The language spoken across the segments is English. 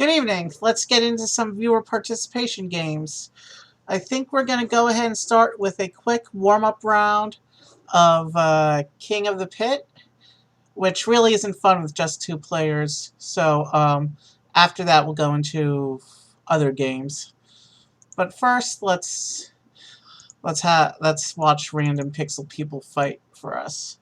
Good evening. Let's get into some viewer participation games. I think we're going to go ahead and start with a quick warm-up round of King of the Pit, which really isn't fun with just two players. So after that, we'll go into other games. But first, let's watch random pixel people fight for us.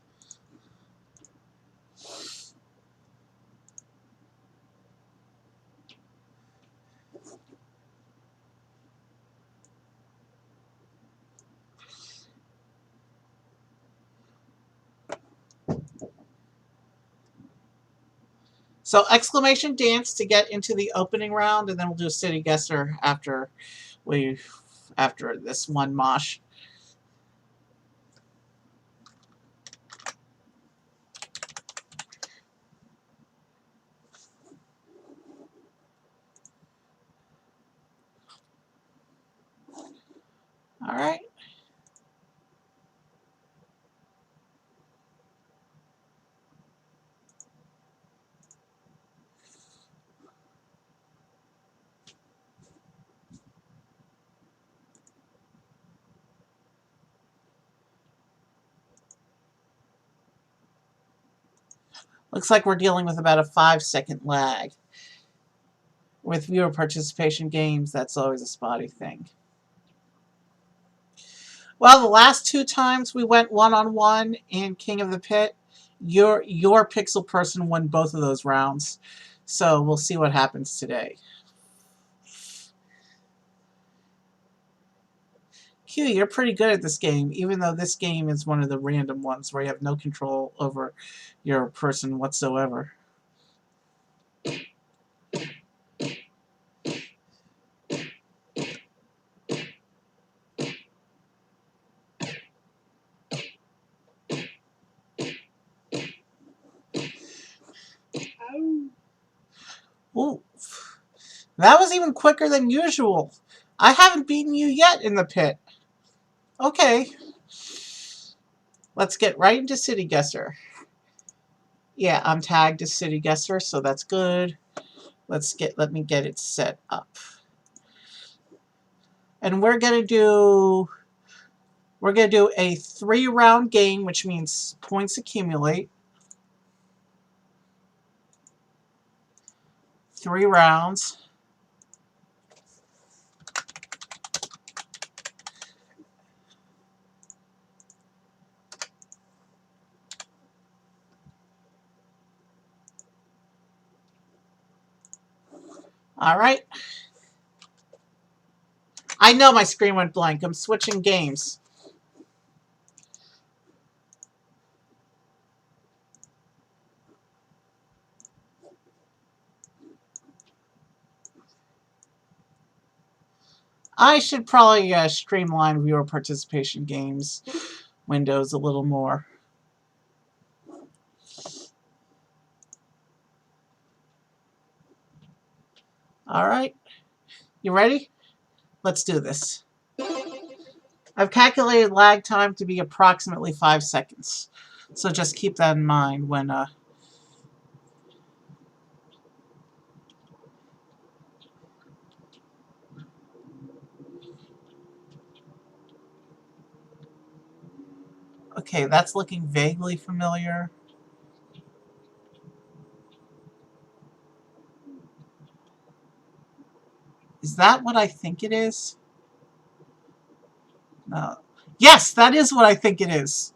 So exclamation dance to get into the opening round, and then we'll do a city guesser after this one mosh. All right. Looks like we're dealing with about a 5-second lag. With viewer participation games, that's always a spotty thing. Well, the last two times we went one-on-one in King of the Pit, your pixel person won both of those rounds. So we'll see what happens today. Q, you're pretty good at this game, even though this game is one of the random ones where you have no control over your person whatsoever. Ooh, that was even quicker than usual. I haven't beaten you yet in the pit. Okay. Let's get right into City Guesser. Yeah, I'm tagged as City Guesser, so that's good. Let me get it set up. And we're gonna do a 3-round game, which means points accumulate. 3 rounds. All right. I know my screen went blank. I'm switching games. I should probably streamline viewer participation games windows a little more. All right. You ready? Let's do this. I've calculated lag time to be approximately 5 seconds. So just keep that in mind when okay, that's looking vaguely familiar. Is that what I think it is? No. Yes, that is what I think it is.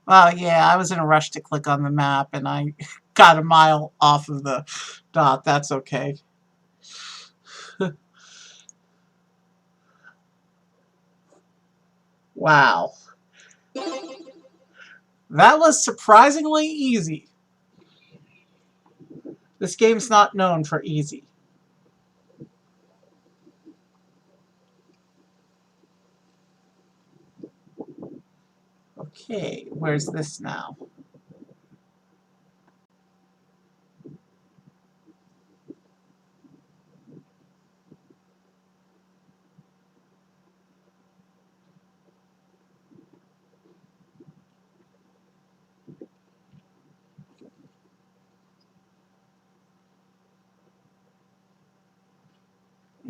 Well, yeah, I was in a rush to click on the map and I got a mile off of the dot. That's okay. Wow. That was surprisingly easy. This game's not known for easy. Okay. Okay, where's this now?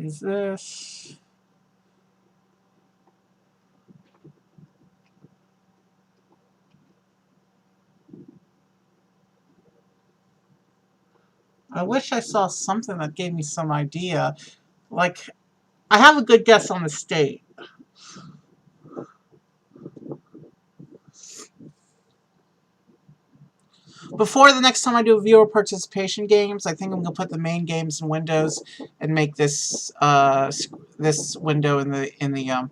Is this? I wish I saw something that gave me some idea. Like, I have a good guess on the state. Before the next time I do viewer participation games, I think I'm gonna put the main games in Windows and make this this window in the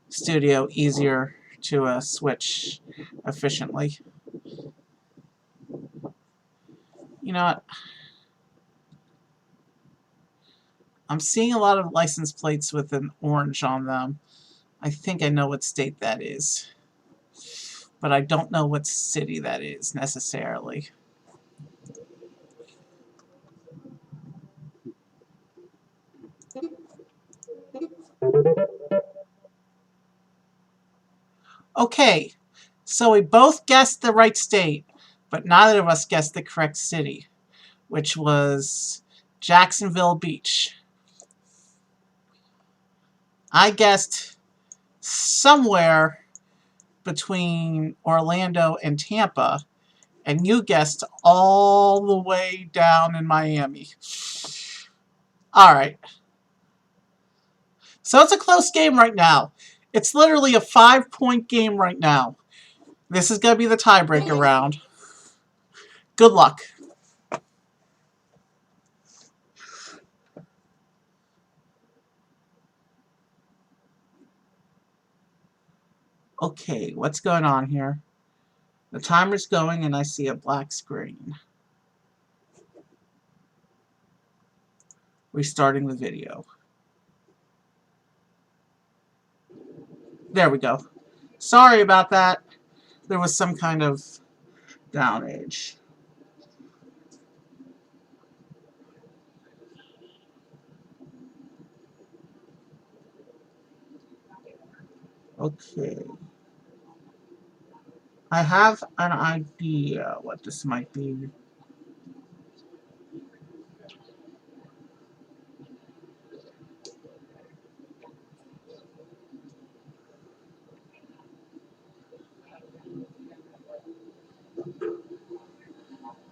studio easier to switch efficiently. You know what? I'm seeing a lot of license plates with an orange on them. I think I know what state that is, but I don't know what city that is necessarily. Okay, so we both guessed the right state, but neither of us guessed the correct city, which was Jacksonville Beach. I guessed somewhere between Orlando and Tampa, and you guessed all the way down in Miami. All right. So it's a close game right now. It's literally a 5-point game right now. This is going to be the tiebreaker round. Good luck. Okay, what's going on here? The timer's going and I see a black screen. Restarting the video. There we go. Sorry about that. There was some kind of downage. Okay. I have an idea what this might be.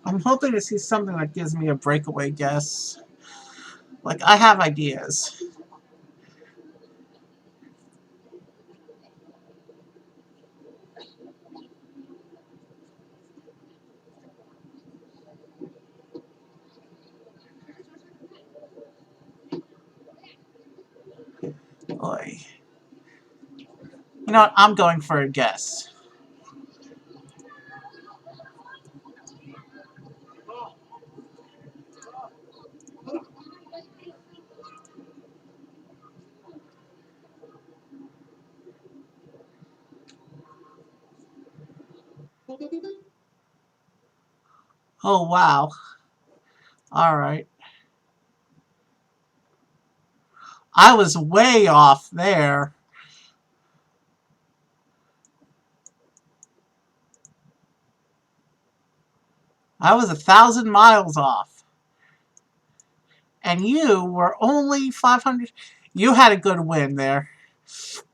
I'm hoping to see something that gives me a breakaway guess. Like, I have ideas. Boy. You know what? I'm going for a guess. Oh, wow. Alright. I was way off there. I was 1,000 miles off. And you were only 500. You had a good win there.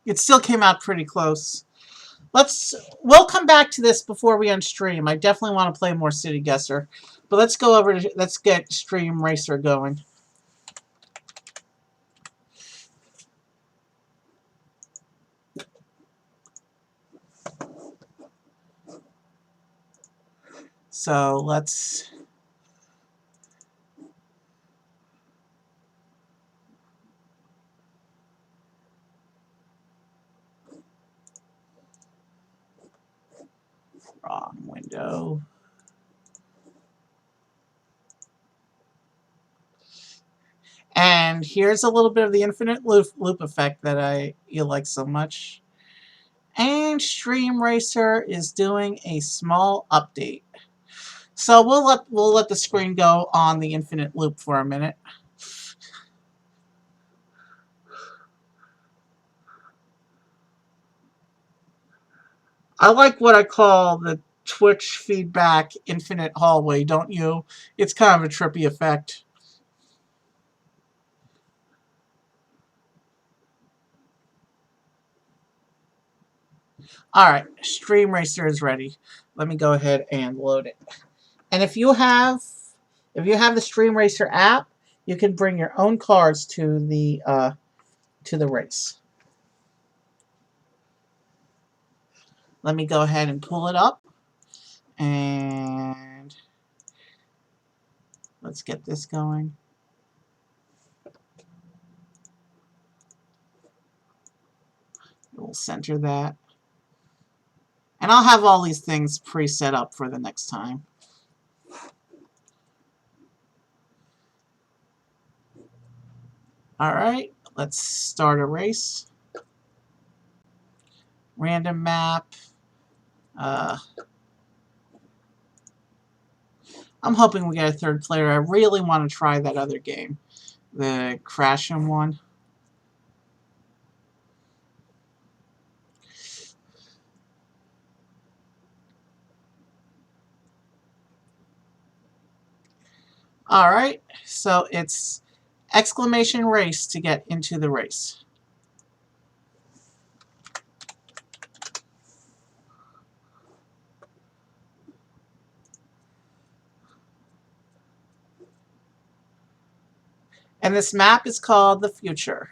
It still came out pretty close. We'll come back to this before we unstream. I definitely want to play more City Guesser. But let's get Stream Racer going. So let's... Wrong window. And here's a little bit of the infinite loop effect that you like so much. And Stream Racer is doing a small update. So we'll let the screen go on the infinite loop for a minute. I like what I call the Twitch feedback infinite hallway, don't you? It's kind of a trippy effect. Alright, Stream Racer is ready. Let me go ahead and load it. And if you have the Stream Racer app, you can bring your own cards to the race. Let me go ahead and pull it up. And let's get this going. We'll center that. And I'll have all these things pre-set up for the next time. Alright, let's start a race. Random map. I'm hoping we get a third player. I really want to try that other game. The Crashing one. Alright, so it's exclamation race to get into the race. And this map is called The Future.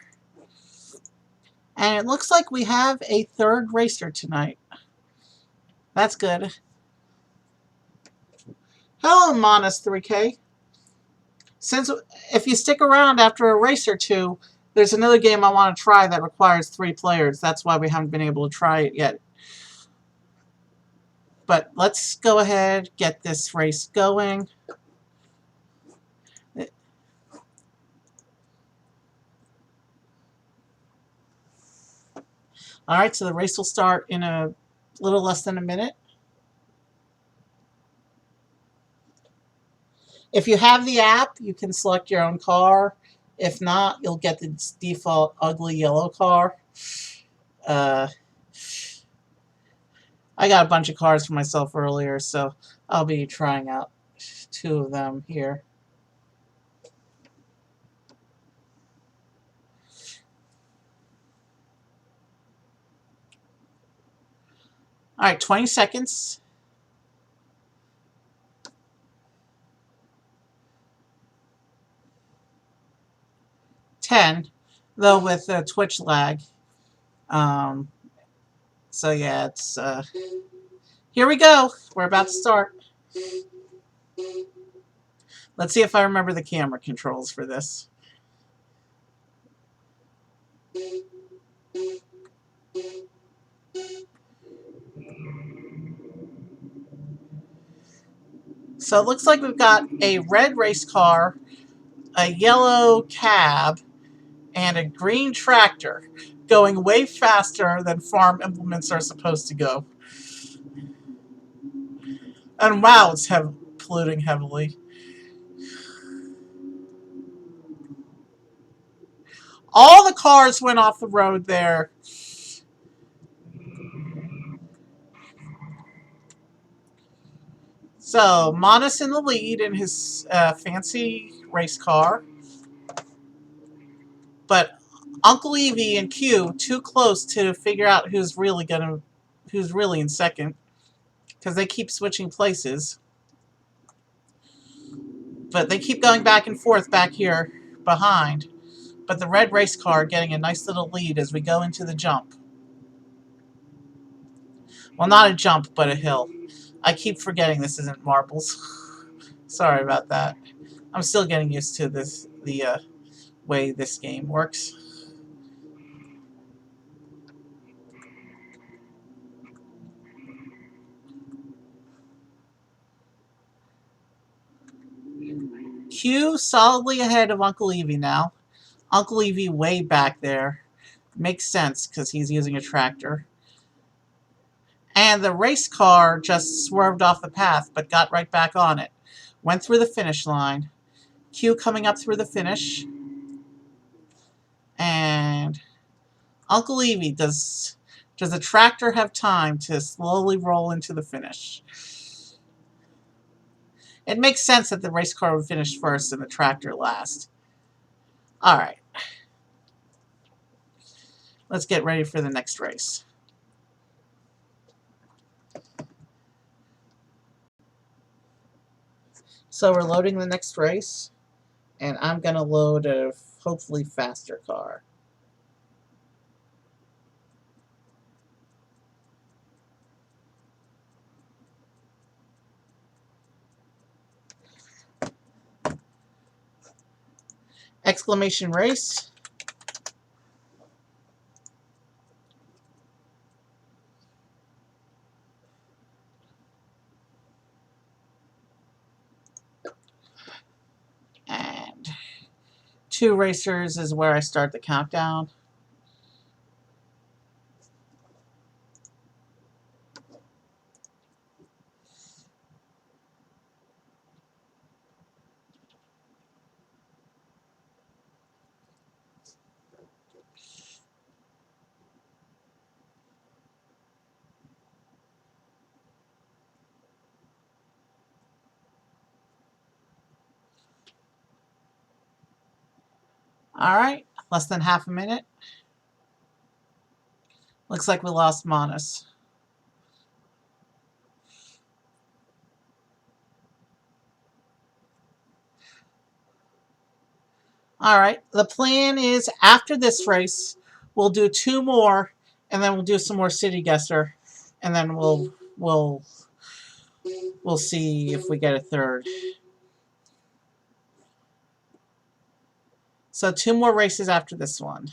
And it looks like we have a third racer tonight. That's good. Hello, Monas3K. Since if you stick around after a race or two, there's another game I want to try that requires 3 players. That's why we haven't been able to try it yet. But let's go ahead, get this race going. Alright, so the race will start in a little less than a minute. If you have the app, you can select your own car. If not, you'll get the default ugly yellow car. I got a bunch of cars for myself earlier, so I'll be trying out 2 of them here. Alright, 20 seconds. 10, though with Twitch lag. So yeah, it's here we go. We're about to start. Let's see if I remember the camera controls for this. So it looks like we've got a red race car, a yellow cab, and a green tractor going way faster than farm implements are supposed to go. And wow, it's polluting heavily. All the cars went off the road there. So, Monas in the lead in his fancy race car. But Uncle Evie and Q too close to figure out who's really in second. Because they keep switching places. But they keep going back and forth back here behind. But the red race car getting a nice little lead as we go into the jump. Well, not a jump, but a hill. I keep forgetting this isn't marbles. Sorry about that. I'm still getting used to the way this game works. Q solidly ahead of Uncle Evie now. Uncle Evie way back there. Makes sense because he's using a tractor. And the race car just swerved off the path, but got right back on it. Went through the finish line. Q coming up through the finish. And Uncle Evie, does the tractor have time to slowly roll into the finish? It makes sense that the race car would finish first and the tractor last. All right. Let's get ready for the next race. So we're loading the next race, and I'm going to load a hopefully faster car. Exclamation race. And 2 racers is where I start the countdown. All right, less than half a minute. Looks like we lost Manus. All right, the plan is after this race, we'll do 2 more, and then we'll do some more city guesser, and then we'll see if we get a third. So 2 more races after this one.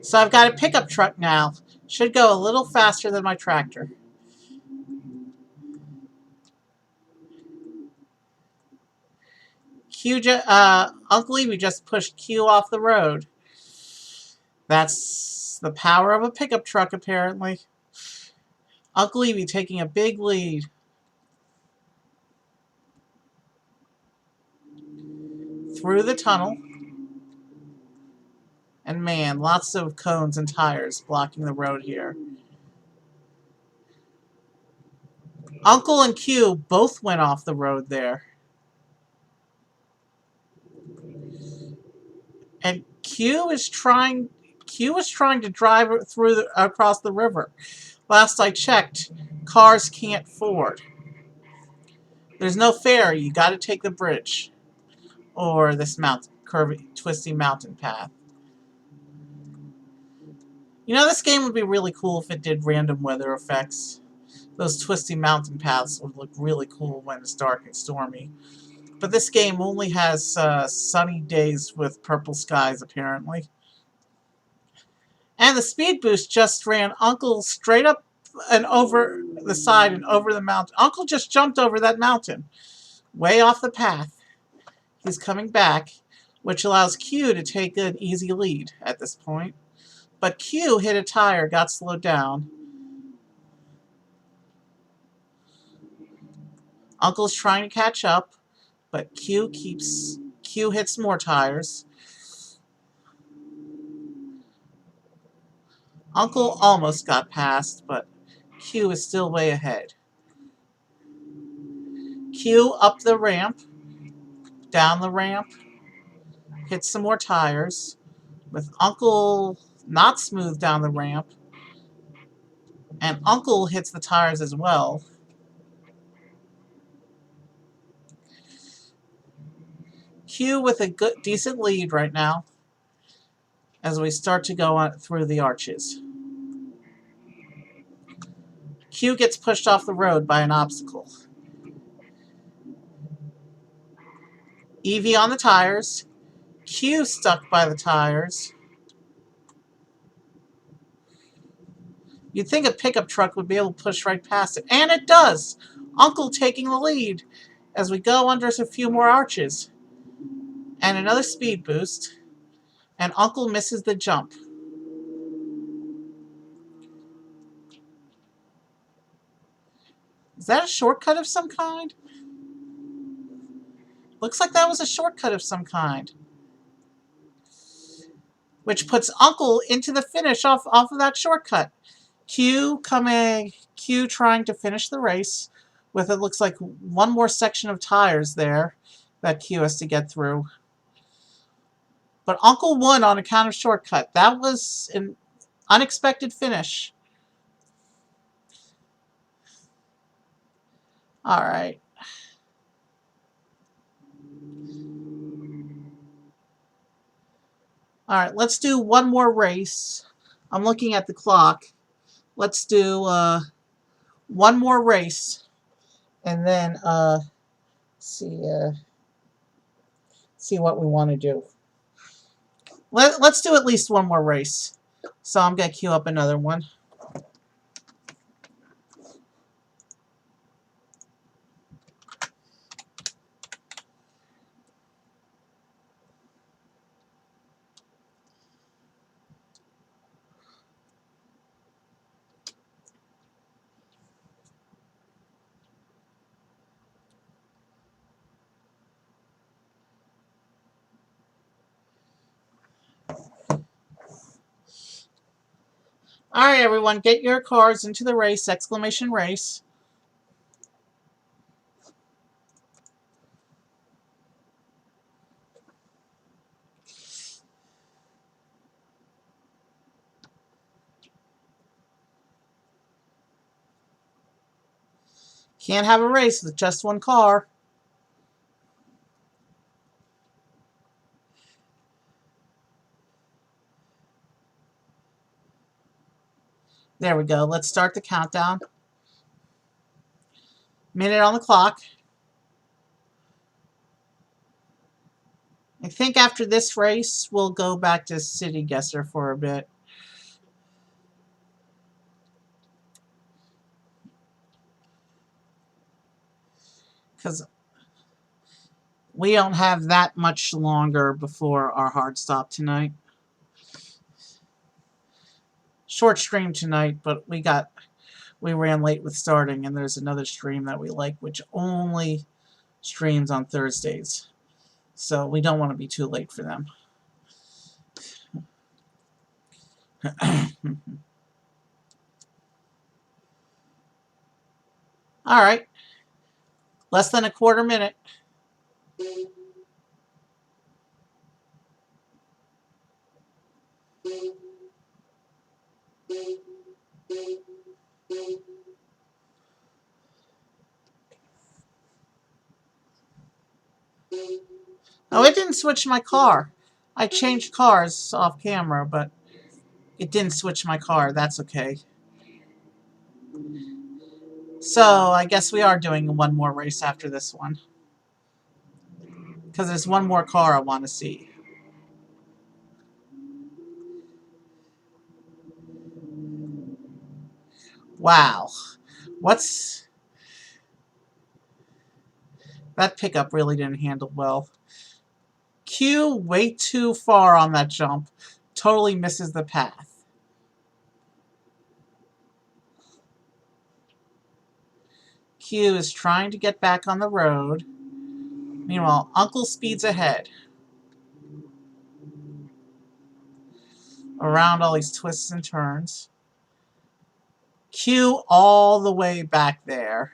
So I've got a pickup truck now. Should go a little faster than my tractor. Uncle Evie just pushed Q off the road. That's the power of a pickup truck, apparently. Uncle Evie taking a big lead. Through the tunnel. And man, lots of cones and tires blocking the road here. Uncle and Q both went off the road there. And Q is trying to drive across the river. Last I checked, cars can't ford. There's no ferry. You got to take the bridge or this curvy, twisty mountain path. You know, this game would be really cool if it did random weather effects. Those twisty mountain paths would look really cool when it's dark and stormy. But this game only has sunny days with purple skies, apparently. And the speed boost just ran Uncle straight up and over the side and over the mountain. Uncle just jumped over that mountain, way off the path. He's coming back, which allows Q to take an easy lead at this point. But Q hit a tire, got slowed down. Uncle's trying to catch up, but Q hits more tires. Uncle almost got past, but Q is still way ahead. Q up the ramp, down the ramp, hits some more tires, with Uncle not smooth down the ramp, and Uncle hits the tires as well. Q with a decent lead right now as we start to go on through the arches. Q gets pushed off the road by an obstacle. Evie on the tires. Q stuck by the tires. You'd think a pickup truck would be able to push right past it. And it does! Uncle taking the lead as we go under a few more arches. And another speed boost. And Uncle misses the jump. Is that a shortcut of some kind? Looks like that was a shortcut of some kind. Which puts Uncle into the finish off of that shortcut. Q trying to finish the race with, it looks like, one more section of tires there that Q has to get through. But Uncle won on account of shortcut. That was an unexpected finish. All right. All right, let's do one more race. I'm looking at the clock. Let's do one more race, and then see what we want to do. Let's do at least one more race. So I'm gonna queue up another one. All right, everyone, get your cars into the race! Exclamation race! Can't have a race with just one car. There we go. Let's start the countdown. Minute on the clock. I think after this race, we'll go back to City Guesser for a bit. Because we don't have that much longer before our hard stop tonight. Short stream tonight, but we ran late with starting, and there's another stream that we like, which only streams on Thursdays. So we don't want to be too late for them. All right. Less than a quarter minute. Oh, it didn't switch my car. I changed cars off camera, but it didn't switch my car. That's okay. So, I guess we are doing one more race after this one. Because there's one more car I want to see. Wow. What's... That pickup really didn't handle well. Q way too far on that jump. Totally misses the path. Q is trying to get back on the road. Meanwhile, Uncle speeds ahead. Around all these twists and turns. Q all the way back there.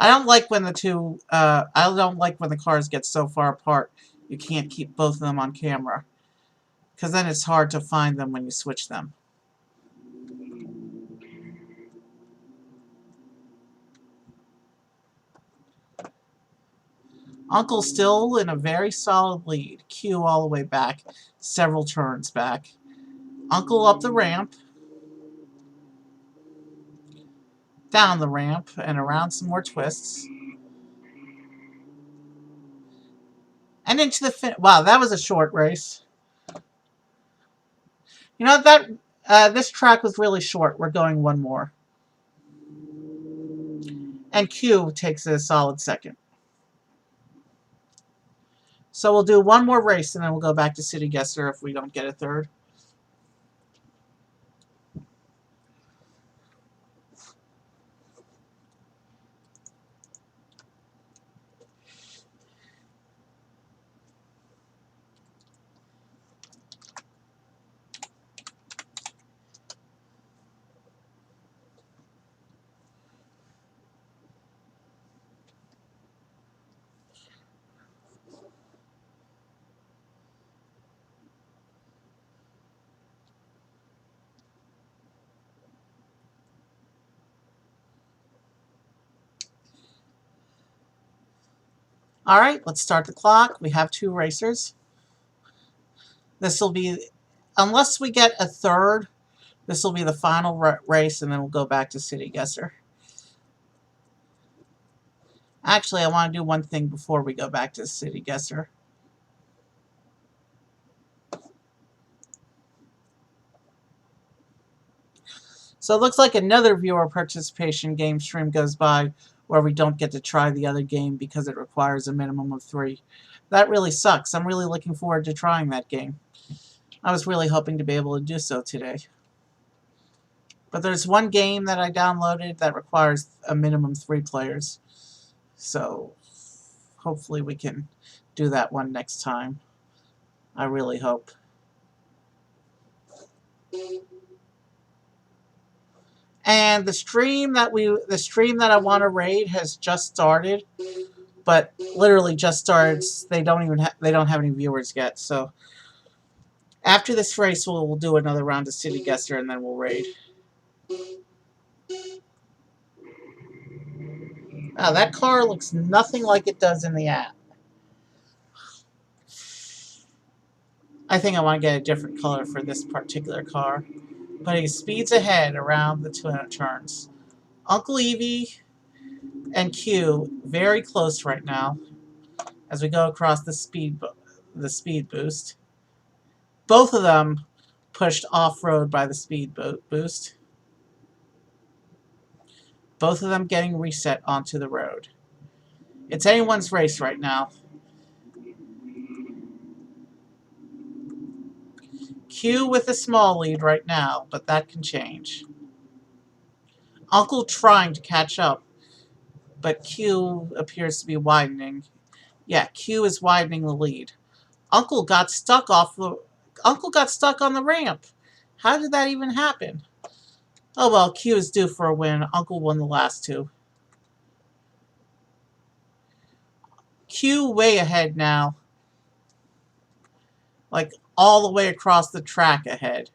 I don't like when I don't like when the cars get so far apart you can't keep both of them on camera. Because then it's hard to find them when you switch them. Uncle still in a very solid lead. Q all the way back, several turns back. Uncle up the ramp. Down the ramp and around some more twists. And into the finish. Wow, that was a short race. You know, this track was really short. We're going one more. And Q takes a solid second. So we'll do one more race, and then we'll go back to City Guesser if we don't get a third. All right, let's start the clock. We have 2 racers. This will be, unless we get a third, this will be the final race, and then we'll go back to City Guesser. Actually, I want to do one thing before we go back to City Guesser. So it looks like another viewer participation game stream goes by where we don't get to try the other game because it requires a minimum of 3. That really sucks. I'm really looking forward to trying that game. I was really hoping to be able to do so today. But there's one game that I downloaded that requires a minimum 3 players. So hopefully we can do that one next time. I really hope. And the stream that I want to raid has just started, but literally just started. They don't have any viewers yet. So after this race, we'll do another round of City Guesser, and then we'll raid. Oh, that car looks nothing like it does in the app. I think I want to get a different color for this particular car. But he speeds ahead around the turns. Uncle Evie and Q very close right now as we go across the speed boost. Both of them pushed off-road by the speed boost. Both of them getting reset onto the road. It's anyone's race right now. Q with a small lead right now, but that can change. Uncle trying to catch up, but Q appears to be widening. Yeah, Q is widening the lead. Uncle got stuck on the ramp. How did that even happen? Oh well, Q is due for a win. Uncle won the last 2. Q way ahead now. Like all the way across the track ahead.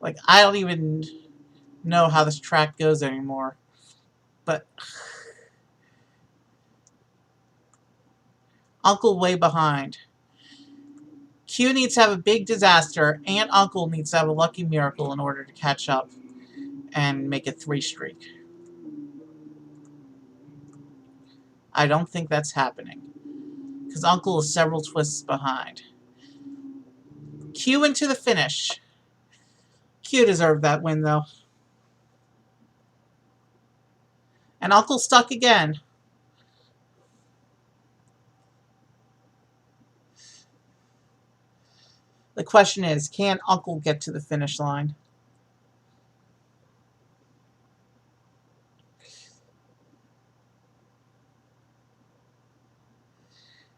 Like I don't even know how this track goes anymore. But Uncle way behind. Q needs to have a big disaster, and Uncle needs to have a lucky miracle in order to catch up and make a 3 streak. I don't think that's happening, because Uncle is several twists behind. Q into the finish. Q deserved that win, though. And Uncle stuck again. The question is, can Uncle get to the finish line?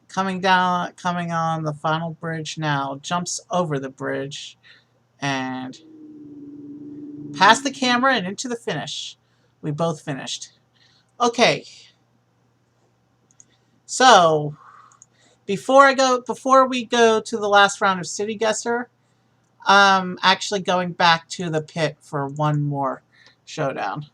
Coming on the final bridge now. Jumps over the bridge and past the camera and into the finish. We both finished. Okay. So, before we go to the last round of City Guesser, I'm actually going back to the pit for one more showdown.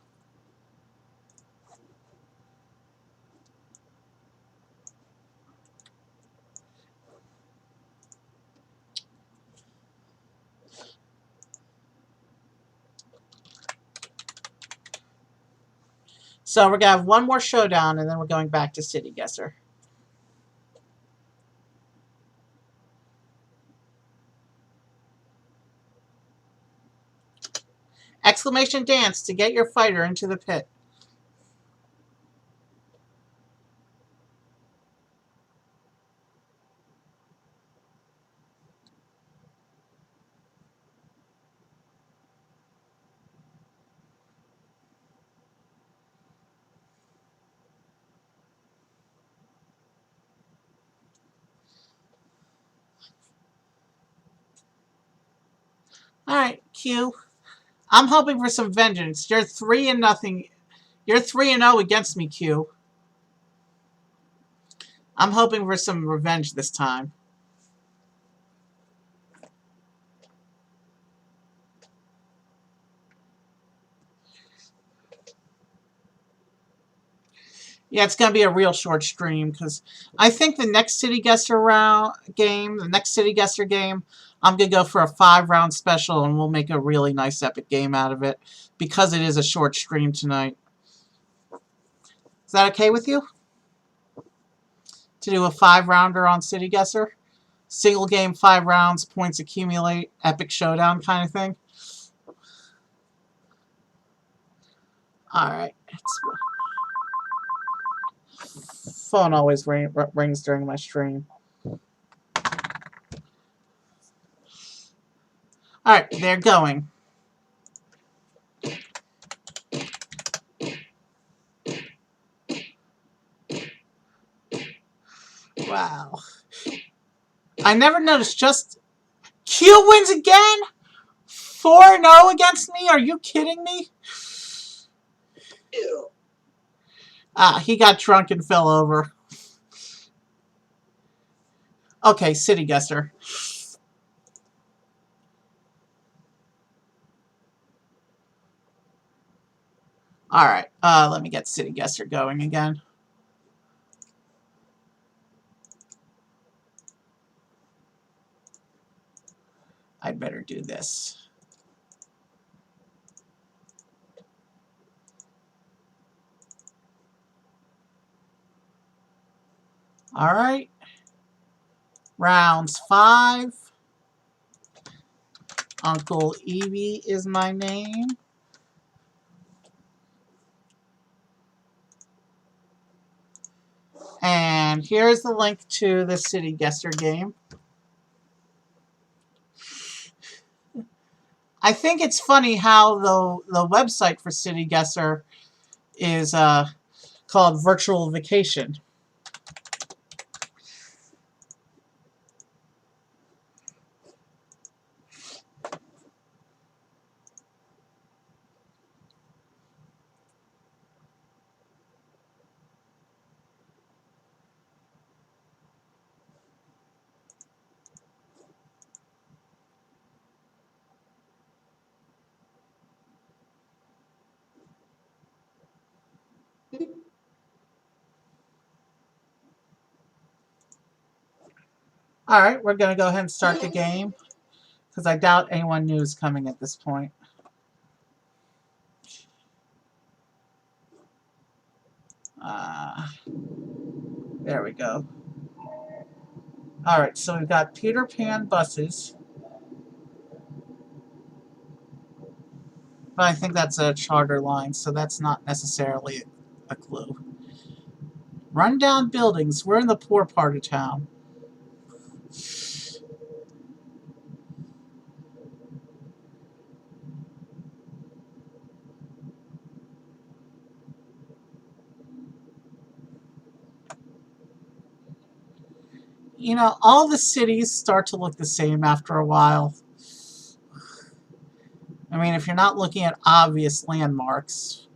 So we're going to have one more showdown, and then we're going back to City Guesser. Exclamation dance to get your fighter into the pit. Alright, Q. I'm hoping for some vengeance. You're 3-0. You're 3-0 against me, Q. I'm hoping for some revenge this time. Yeah, it's going to be a real short stream because I think the next City Guesser game, I'm going to go for a 5-round special and we'll make a really nice epic game out of it because it is a short stream tonight. Is that okay with you? To do a 5-rounder on City Guesser? Single game, 5 rounds, points accumulate, epic showdown kind of thing? Alright. Phone always rings during my stream. Alright, they're going. Wow. I never noticed. Just Q wins again? 4-0 against me? Are you kidding me? Ew. He got drunk and fell over. Okay, City Guesser. Alright, let me get City Guesser going again. I'd better do this. Alright. Rounds 5. Uncle Evie is my name. And here's the link to the City Guesser game. I think it's funny how the website for City Guesser is called Virtual Vacation. Alright, we're going to go ahead and start the game, because I doubt anyone new is coming at this point. There we go. Alright, so we've got Peter Pan buses. But I think that's a charter line, so that's not necessarily a clue. Rundown buildings. We're in the poor part of town. You know, all the cities start to look the same after a while. I mean, if you're not looking at obvious landmarks.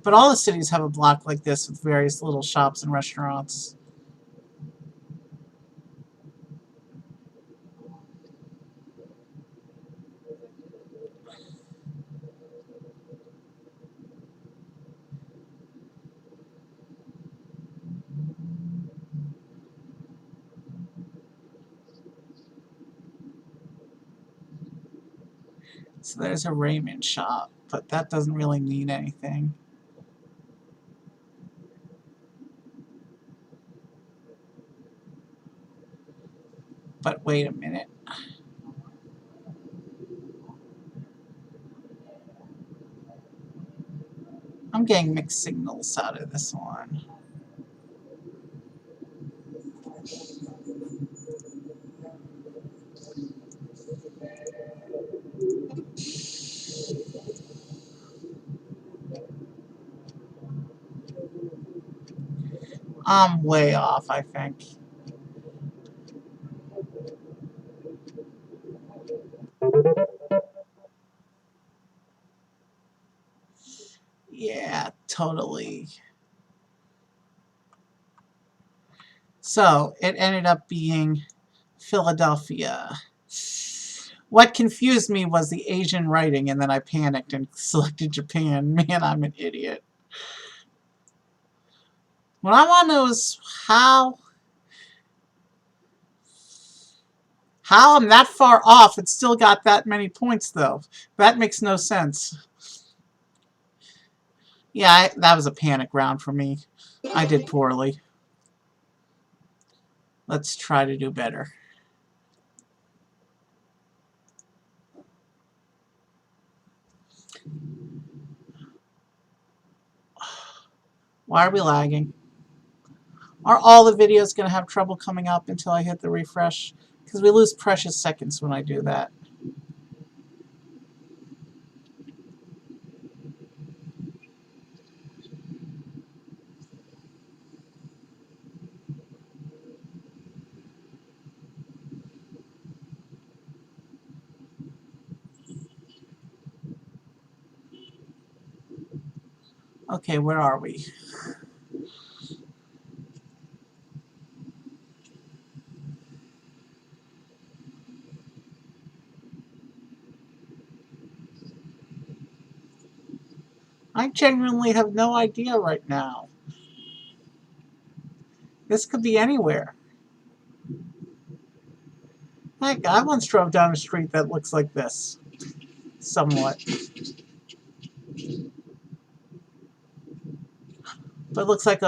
But all the cities have a block like this with various little shops and restaurants. So there's a ramen shop, but that doesn't really mean anything. But wait a minute. I'm getting mixed signals out of this one. I'm way off, I think. Yeah, totally. So, it ended up being Philadelphia. What confused me was the Asian writing, and then I panicked and selected Japan. Man, I'm an idiot. What I want to know is how I'm that far off and still got that many points, though. That makes no sense. Yeah, that was a panic round for me. I did poorly. Let's try to do better. Why are we lagging? Are all the videos going to have trouble coming up until I hit the refresh? Because we lose precious seconds when I do that. Okay, where are we? I genuinely have no idea right now. This could be anywhere. Heck, I once drove down a street that looks like this. Somewhat. But it looks like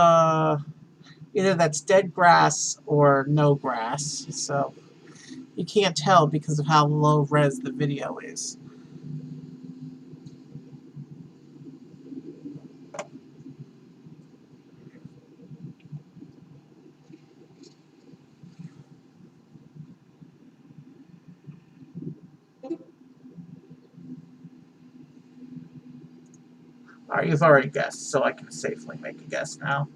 either that's dead grass or no grass. So you can't tell because of how low res the video is. Alright, you've already guessed, so I can safely make a guess now.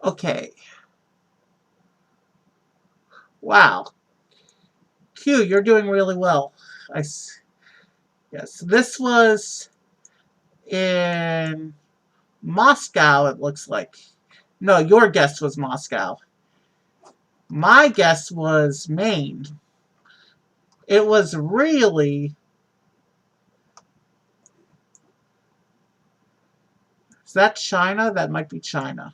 Okay. Wow. Q, you're doing really well. Yes, this was in Moscow, it looks like. No, your guess was Moscow. My guess was Maine. It was really... Is that China? That might be China.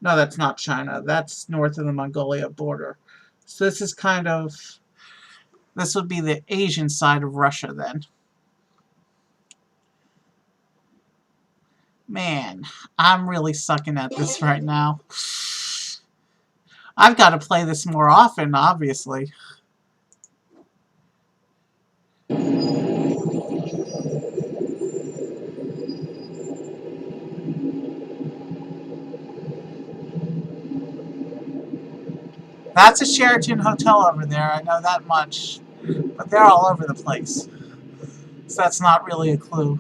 No, that's not China. That's north of the Mongolia border. So this is kind of... This would be the Asian side of Russia then. Man, I'm really sucking at this right now. I've got to play this more often, obviously. That's a Sheraton hotel over there, I know that much. But they're all over the place. So that's not really a clue.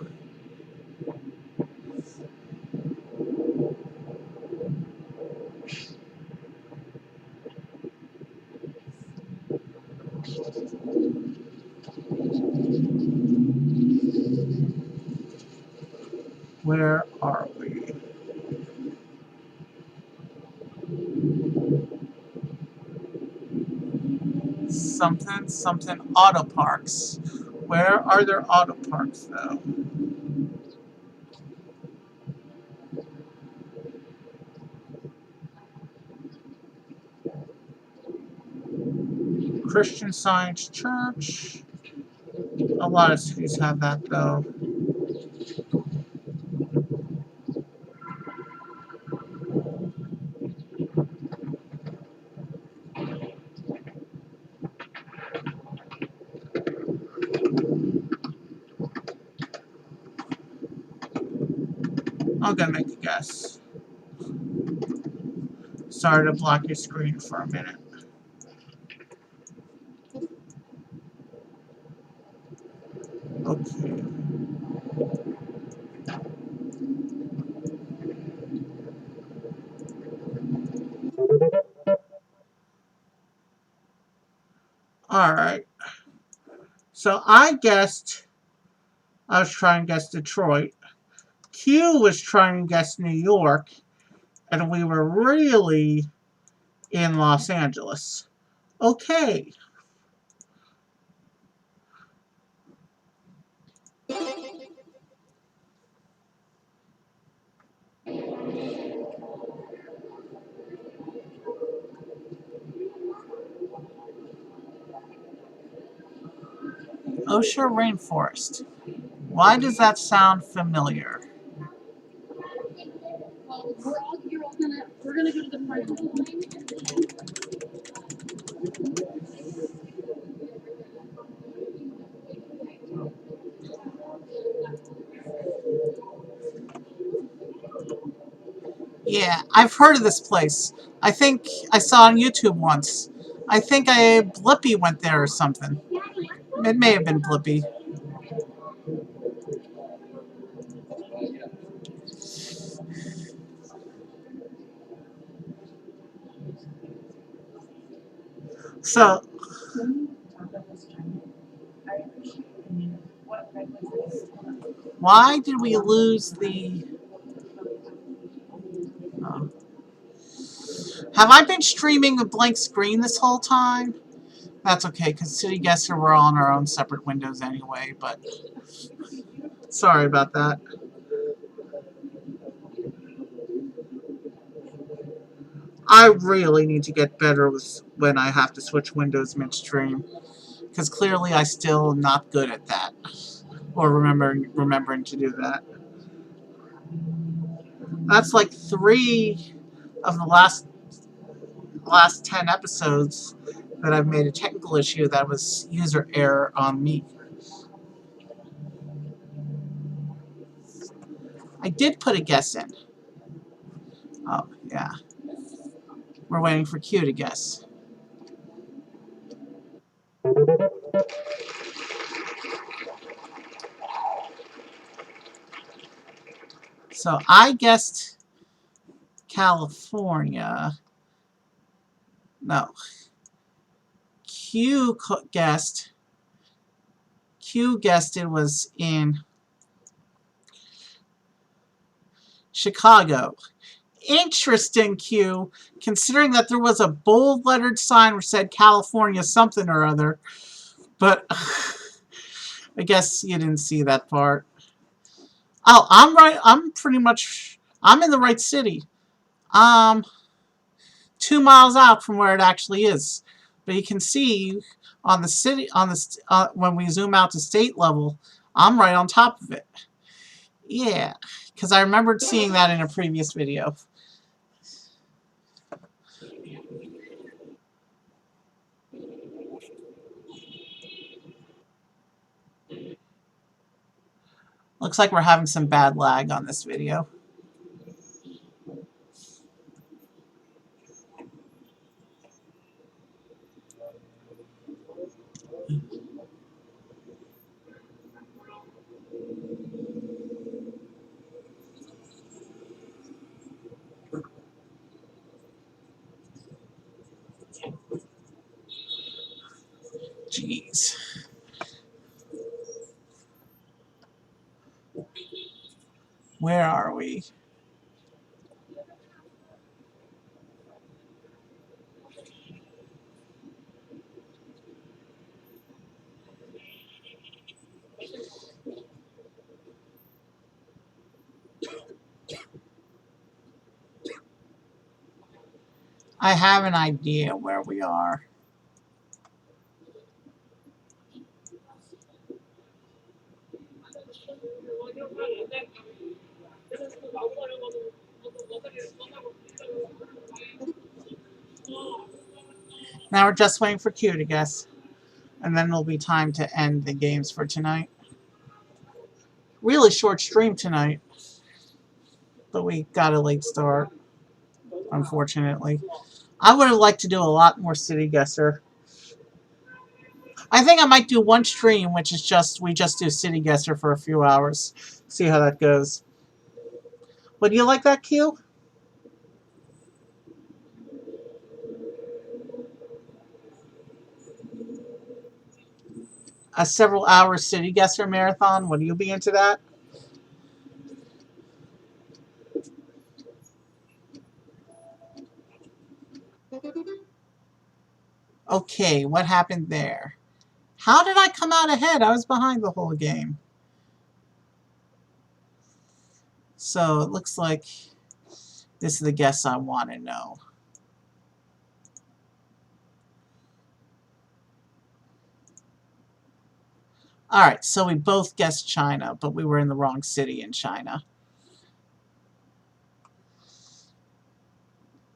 Where are we? Something auto parks. Where are there auto parks though? Christian Science Church. A lot of cities have that though. I'm gonna make a guess. Sorry to block your screen for a minute. Okay. Alright. So I guessed I was trying to guess Detroit. Q was trying to guess New York. And we were really in Los Angeles. Okay. Osher Rainforest. Why does that sound familiar? Yeah, I've heard of this place. I think I saw on YouTube once. I think Blippi went there or something. It may have been Blippi. So, why did we lose the... Oh. Have I been streaming a blank screen this whole time? That's okay, because City Guesser, we're all on our own separate windows anyway, but... Sorry about that. I really need to get better with when I have to switch windows midstream, because clearly I still am not good at that, or remembering to do that. That's like 3 of the last 10 episodes that I've made a technical issue that was user error on me. I did put a guess in. Oh, yeah. We're waiting for Q to guess. So I guessed California. No. Q guessed it was in Chicago. Interesting, Q, considering that there was a bold lettered sign which said California something or other. But I guess you didn't see that part. Oh, I'm right. I'm in the right city. 2 miles out from where it actually is. But you can see on the city, when we zoom out to state level, I'm right on top of it. Yeah, because I remembered seeing that in a previous video. Looks like we're having some bad lag on this video. Jeez. Where are we? I have an idea where we are. Now we're just waiting for Q to guess. And then it'll be time to end the games for tonight. Really short stream tonight. But we got a late start, unfortunately. I would have liked to do a lot more City Guesser. I think I might do one stream, which is we just do City Guesser for a few hours. See how that goes. Would you like that, Q? a several-hour city guesser marathon. Would you be into that? Okay, what happened there? How did I come out ahead? I was behind the whole game. So it looks like this is the guess I want to know. Alright, so we both guessed China, but we were in the wrong city in China.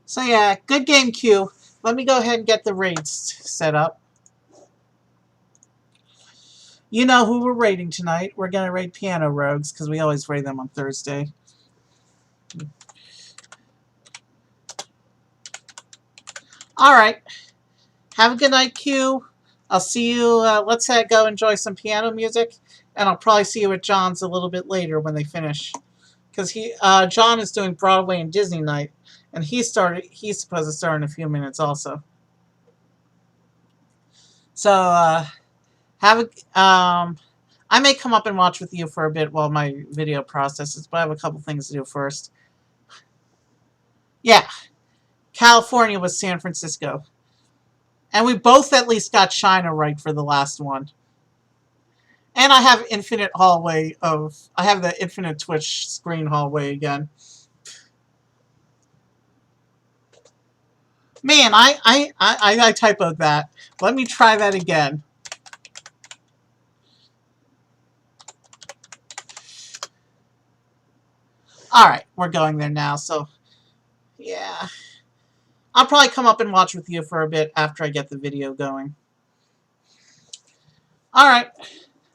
So yeah, good game, Q. Let me go ahead and get the raids set up. You know who we're raiding tonight. We're going to raid Piano Rogues, because we always raid them on Thursday. Alright. Have a good night, Q. I'll see you. Let's go enjoy some piano music. And I'll probably see you at John's a little bit later when they finish. Because John is doing Broadway and Disney night. And he's supposed to start in a few minutes also. So, have a... I may come up and watch with you for a bit while my video processes, but I have a couple things to do first. Yeah. California was San Francisco. And we both at least got China right for the last one. And I have infinite hallway of... I have the infinite Twitch screen hallway again. Man, I typoed that. Let me try that again. Alright, we're going there now, so... Yeah. I'll probably come up and watch with you for a bit after I get the video going. Alright.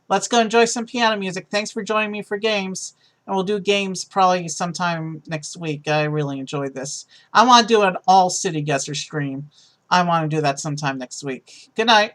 Let's go enjoy some piano music. Thanks for joining me for games. And we'll do games probably sometime next week. I really enjoyed this. I want to do an all-city guesser stream. I want to do that sometime next week. Good night.